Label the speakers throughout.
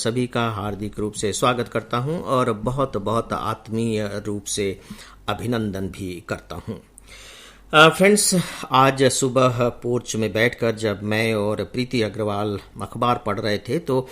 Speaker 1: सभी का हार्दिक रूप से स्वागत करता हूं और बहुत बहुत आत्मीय रूप से अभिनंदन भी करता हूं। फ्रेंड्स, आज सुबह पोर्च में बैठकर जब मैं और प्रीति अग्रवाल अखबार पढ़ रहे थे तो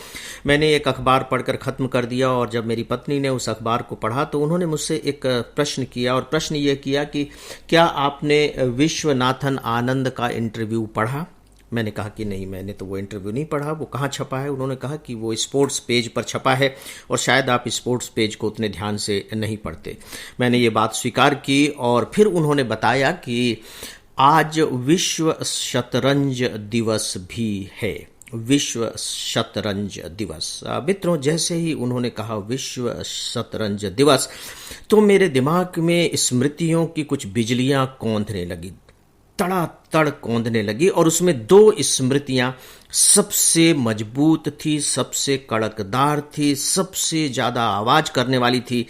Speaker 1: मैंने एक अखबार पढ़कर ख़त्म कर दिया और जब मेरी पत्नी ने उस अखबार को पढ़ा तो उन्होंने मुझसे एक प्रश्न किया और प्रश्न ये किया कि क्या आपने विश्वनाथन आनंद का इंटरव्यू पढ़ा। मैंने कहा कि नहीं, मैंने तो वो इंटरव्यू नहीं पढ़ा। वो कहाँ छपा है? उन्होंने कहा कि वो स्पोर्ट्स पेज पर छपा है और शायद आप स्पोर्ट्स पेज को उतने ध्यान से नहीं पढ़ते। मैंने ये बात स्वीकार की और फिर उन्होंने बताया कि आज विश्व शतरंज दिवस भी है। विश्व शतरंज दिवस। मित्रों, जैसे ही उन्होंने कहा विश्व शतरंज दिवस तो मेरे दिमाग में स्मृतियों की कुछ बिजलियां कौंधने लगी, तड़ातड़ कौंधने लगी और उसमें दो स्मृतियां सबसे मजबूत थी, सबसे कड़कदार थी, सबसे ज्यादा आवाज करने वाली थी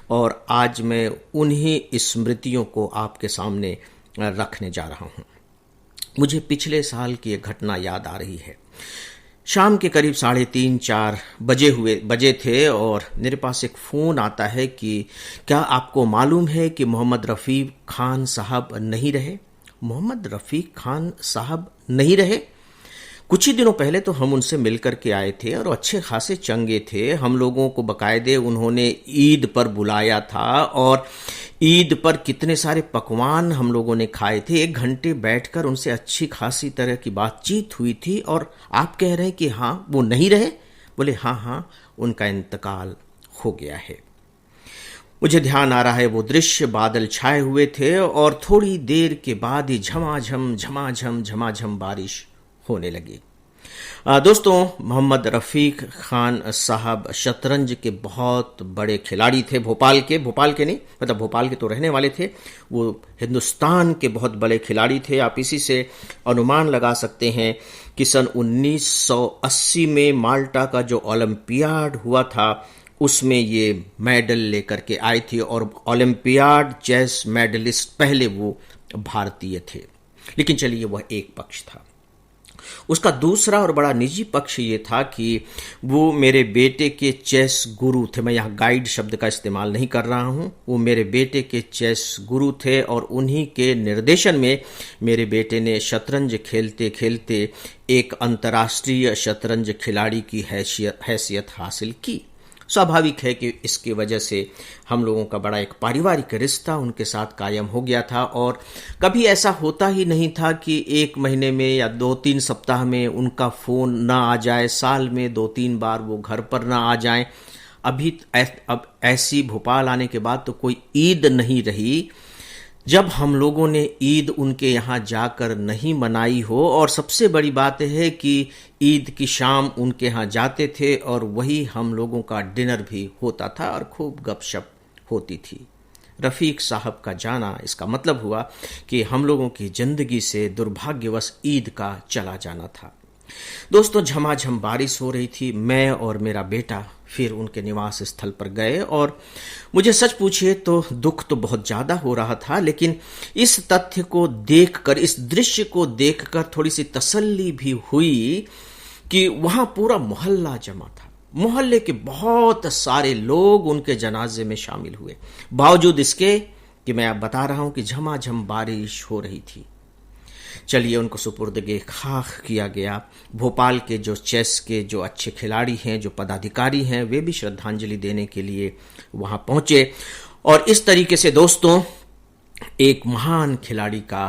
Speaker 1: और आज मैं उन्हीं स्मृतियों को आपके सामने रखने जा रहा हूं। मुझे पिछले साल की एक घटना याद आ रही है। शाम के करीब 3:30-4 बजे थे और मेरे पास एक फोन आता है कि क्या आपको मालूम है कि मोहम्मद रफीक खान साहब नहीं रहे। मोहम्मद रफीक खान साहब नहीं रहे। कुछ ही दिनों पहले तो हम उनसे मिलकर के आए थे और अच्छे खासे चंगे थे। हम लोगों को बकायदे उन्होंने ईद पर बुलाया था और ईद पर कितने सारे पकवान हम लोगों ने खाए थे। 1 घंटे बैठकर उनसे अच्छी खासी तरह की बातचीत हुई थी और आप कह रहे हैं कि हाँ वो नहीं रहे। बोले हाँ, उनका इंतकाल हो गया है। मुझे ध्यान आ रहा है वो दृश्य, बादल छाए हुए थे और थोड़ी देर के बाद ही झमाझम बारिश होने लगी। दोस्तों, मोहम्मद रफीक खान साहब शतरंज के बहुत बड़े खिलाड़ी थे। भोपाल के नहीं, मतलब भोपाल के तो रहने वाले थे, वो हिंदुस्तान के बहुत बड़े खिलाड़ी थे। आप इसी से अनुमान लगा सकते हैं कि सन 1980 में माल्टा का जो ओलंपियाड हुआ था उसमें ये मेडल लेकर के आई थी और ओलंपियाड चेस मेडलिस्ट पहले वो भारतीय थे। लेकिन चलिए, वह एक पक्ष था। उसका दूसरा और बड़ा निजी पक्ष ये था कि वो मेरे बेटे के चेस गुरु थे। मैं यहाँ गाइड शब्द का इस्तेमाल नहीं कर रहा हूँ। वो मेरे बेटे के चेस गुरु थे और उन्हीं के निर्देशन में मेरे बेटे ने शतरंज खेलते खेलते एक अंतर्राष्ट्रीय शतरंज खिलाड़ी की हैसियत हासिल की। स्वाभाविक है कि इसकी वजह से हम लोगों का बड़ा एक पारिवारिक रिश्ता उनके साथ कायम हो गया था और कभी ऐसा होता ही नहीं था कि 1 महीने में या 2-3 सप्ताह में उनका फोन ना आ जाए, साल में 2-3 बार वो घर पर ना आ जाएं। अब ऐसी भोपाल आने के बाद तो कोई ईद नहीं रही जब हम लोगों ने ईद उनके यहाँ जाकर नहीं मनाई हो। और सबसे बड़ी बात है कि ईद की शाम उनके यहाँ जाते थे और वही हम लोगों का डिनर भी होता था और खूब गपशप होती थी। रफीक साहब का जाना, इसका मतलब हुआ कि हम लोगों की जिंदगी से दुर्भाग्यवश ईद का चला जाना था। दोस्तों, झमाझम बारिश हो रही थी। मैं और मेरा बेटा फिर उनके निवास स्थल पर गए और मुझे सच पूछिए तो दुख तो बहुत ज्यादा हो रहा था, लेकिन इस तथ्य को देखकर, इस दृश्य को देखकर थोड़ी सी तसल्ली भी हुई कि वहां पूरा मोहल्ला जमा था। मोहल्ले के बहुत सारे लोग उनके जनाजे में शामिल हुए, बावजूद इसके कि मैं अब बता रहा हूं कि झमाझम बारिश हो रही थी। चलिए, उनको सुपुर्द खाक किया गया। भोपाल के जो चेस के जो अच्छे खिलाड़ी हैं, जो पदाधिकारी हैं, वे भी श्रद्धांजलि देने के लिए वहां पहुंचे और इस तरीके से दोस्तों एक महान खिलाड़ी का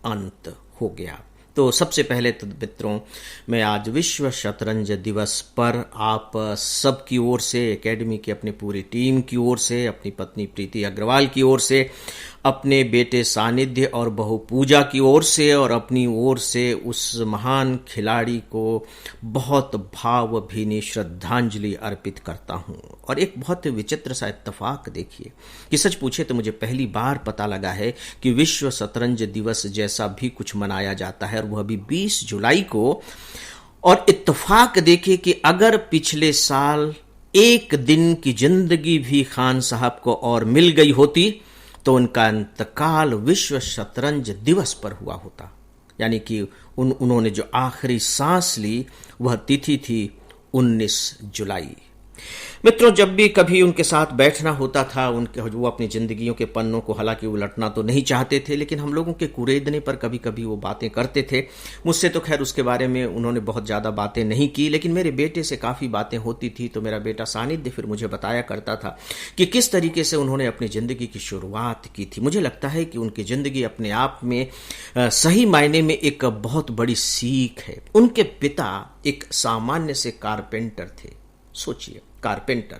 Speaker 1: अंत हो गया। तो सबसे पहले तो मित्रों, मैं आज विश्व शतरंज दिवस पर आप सब की ओर से, एकेडमी की अपनी पूरी टीम की ओर से, अपनी पत्नी प्रीति अग्रवाल की ओर से, अपने बेटे सानिध्य और बहू पूजा की ओर से और अपनी ओर से उस महान खिलाड़ी को बहुत भावभीनी श्रद्धांजलि अर्पित करता हूं। और एक बहुत विचित्र सा इत्तेफाक देखिए कि सच पूछे तो मुझे पहली बार पता लगा है कि विश्व शतरंज दिवस जैसा भी कुछ मनाया जाता है और वह भी 20 जुलाई को। और इत्तेफाक देखिए कि अगर पिछले साल एक दिन की जिंदगी भी खान साहब को और मिल गई होती तो उनका इंतकाल विश्व शतरंज दिवस पर हुआ होता। यानी कि उन्होंने जो आखिरी सांस ली वह तिथि थी 19 जुलाई। मित्रों, जब भी कभी उनके साथ बैठना होता था, उनके वो अपनी जिंदगियों के पन्नों को हालांकि उलटना तो नहीं चाहते थे, लेकिन हम लोगों के कुरेदने पर कभी कभी वो बातें करते थे। मुझसे तो खैर उसके बारे में उन्होंने बहुत ज़्यादा बातें नहीं की, लेकिन मेरे बेटे से काफ़ी बातें होती थी। तो मेरा बेटा सानिध्य फिर मुझे बताया करता था कि किस तरीके से उन्होंने अपनी ज़िंदगी की शुरुआत की थी। मुझे लगता है कि उनकी ज़िंदगी अपने आप में सही मायने में एक बहुत बड़ी सीख है। उनके पिता एक सामान्य से कारपेंटर थे, सोचिए, कारपेंटर,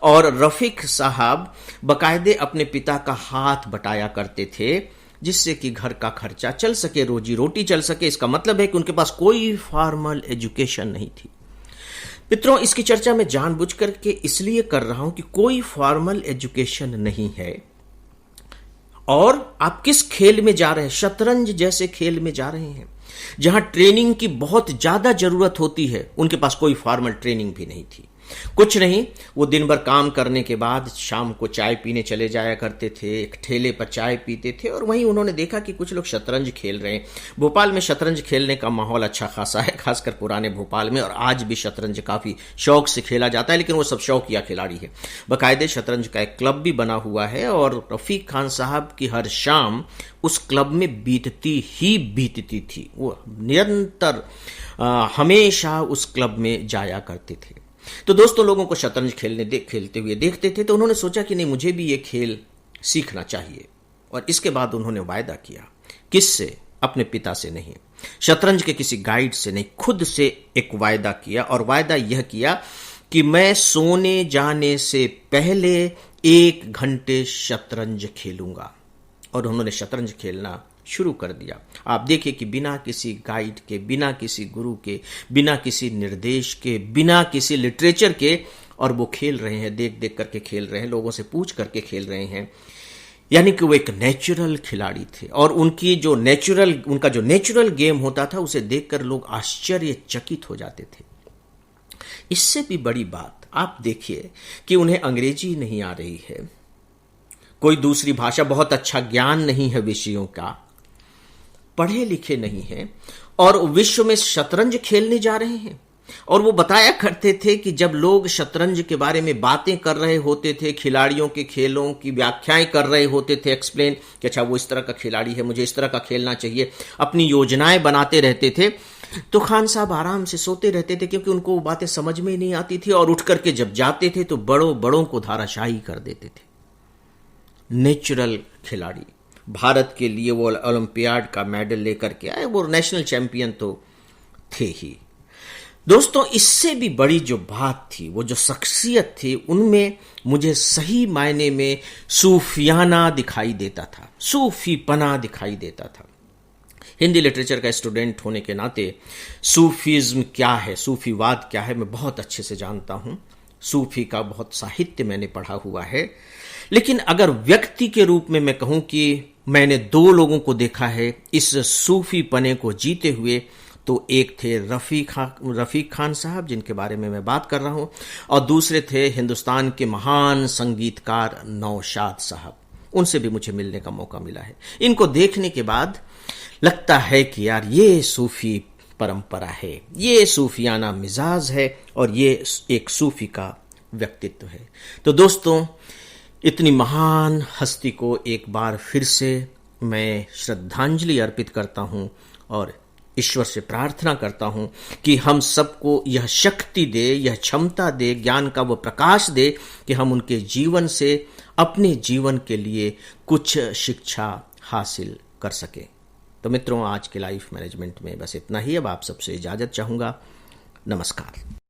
Speaker 1: और रफीक साहब बकायदे अपने पिता का हाथ बटाया करते थे जिससे कि घर का खर्चा चल सके, रोजी रोटी चल सके। इसका मतलब है कि उनके पास कोई फॉर्मल एजुकेशन नहीं थी। मित्रों, इसकी चर्चा मैं जानबूझकर के इसलिए कर रहा हूं कि कोई फॉर्मल एजुकेशन नहीं है और आप किस खेल में जा रहे हैं, शतरंज जैसे खेल में जा रहे हैं जहां ट्रेनिंग की बहुत ज्यादा जरूरत होती है। उनके पास कोई फॉर्मल ट्रेनिंग भी नहीं थी, कुछ नहीं। वो दिन भर काम करने के बाद शाम को चाय पीने चले जाया करते थे, एक ठेले पर चाय पीते थे, और वहीं उन्होंने देखा कि कुछ लोग शतरंज खेल रहे हैं। भोपाल में शतरंज खेलने का माहौल अच्छा खासा है, खासकर पुराने भोपाल में, और आज भी शतरंज काफी शौक से खेला जाता है, लेकिन वो सब शौकिया खिलाड़ी है। बाकायदे शतरंज का एक क्लब भी बना हुआ है और रफीक खान साहब की हर शाम उस क्लब में बीतती ही बीतती थी। वो निरंतर हमेशा उस क्लब में जाया करते थे। तो दोस्तों, लोगों को शतरंज खेलते हुए देखते थे, तो उन्होंने सोचा कि नहीं, मुझे भी ये खेल सीखना चाहिए। और इसके बाद उन्होंने वायदा किया, किससे? अपने पिता से नहीं, शतरंज के किसी गाइड से नहीं, खुद से एक वायदा किया। और वायदा यह किया कि मैं सोने जाने से पहले 1 घंटे शतरंज खेलूंगा। और उन्होंने शतरंज खेलना शुरू कर दिया। आप देखिए कि बिना किसी गाइड के, बिना किसी गुरु के, बिना किसी निर्देश के, बिना किसी लिटरेचर के, और वो खेल रहे हैं, देख देख करके खेल रहे हैं, लोगों से पूछ करके खेल रहे हैं। यानी कि वो एक नेचुरल खिलाड़ी थे और उनका जो नेचुरल गेम होता था उसे देखकर लोग आश्चर्यचकित हो जाते थे। इससे भी बड़ी बात आप देखिए कि उन्हें अंग्रेजी नहीं आ रही है, कोई दूसरी भाषा, बहुत अच्छा ज्ञान नहीं है विषयों का, पढ़े लिखे नहीं हैं, और विश्व में शतरंज खेलने जा रहे हैं। और वो बताया करते थे कि जब लोग शतरंज के बारे में बातें कर रहे होते थे, खिलाड़ियों के खेलों की व्याख्याएं कर रहे होते थे, एक्सप्लेन कि अच्छा वो इस तरह का खिलाड़ी है, मुझे इस तरह का खेलना चाहिए, अपनी योजनाएं बनाते रहते थे, तो खान साहब आराम से सोते रहते थे, क्योंकि उनको वो बातें समझ में ही नहीं आती थी। और उठ करके जब जाते थे तो बड़ों बड़ों को धाराशाही कर देते थे। नेचुरल खिलाड़ी, भारत के लिए वो ओलंपियाड का मेडल लेकर के आए, वो नेशनल चैंपियन तो थे ही। दोस्तों, इससे भी बड़ी जो बात थी, वो जो शख्सियत थी, उनमें मुझे सही मायने में सूफियाना दिखाई देता था, सूफीपना दिखाई देता था। हिंदी लिटरेचर का स्टूडेंट होने के नाते सूफीज्म क्या है, सूफीवाद क्या है, मैं बहुत अच्छे से जानता हूं। सूफी का बहुत साहित्य मैंने पढ़ा हुआ है, लेकिन अगर व्यक्ति के रूप में मैं कहूं कि मैंने 2 लोगों को देखा है इस सूफी पने को जीते हुए, तो एक थे रफीक खान साहब, जिनके बारे में मैं बात कर रहा हूं, और दूसरे थे हिंदुस्तान के महान संगीतकार नौशाद साहब। उनसे भी मुझे मिलने का मौका मिला है। इनको देखने के बाद लगता है कि यार ये सूफी परंपरा है, ये सूफियाना मिजाज है, और ये एक सूफी का व्यक्तित्व है। तो दोस्तों, इतनी महान हस्ती को एक बार फिर से मैं श्रद्धांजलि अर्पित करता हूं और ईश्वर से प्रार्थना करता हूं कि हम सबको यह शक्ति दे, यह क्षमता दे, ज्ञान का वो प्रकाश दे कि हम उनके जीवन से अपने जीवन के लिए कुछ शिक्षा हासिल कर सके। तो मित्रों, आज के लाइफ मैनेजमेंट में बस इतना ही। अब आप सबसे इजाजत चाहूंगा। नमस्कार।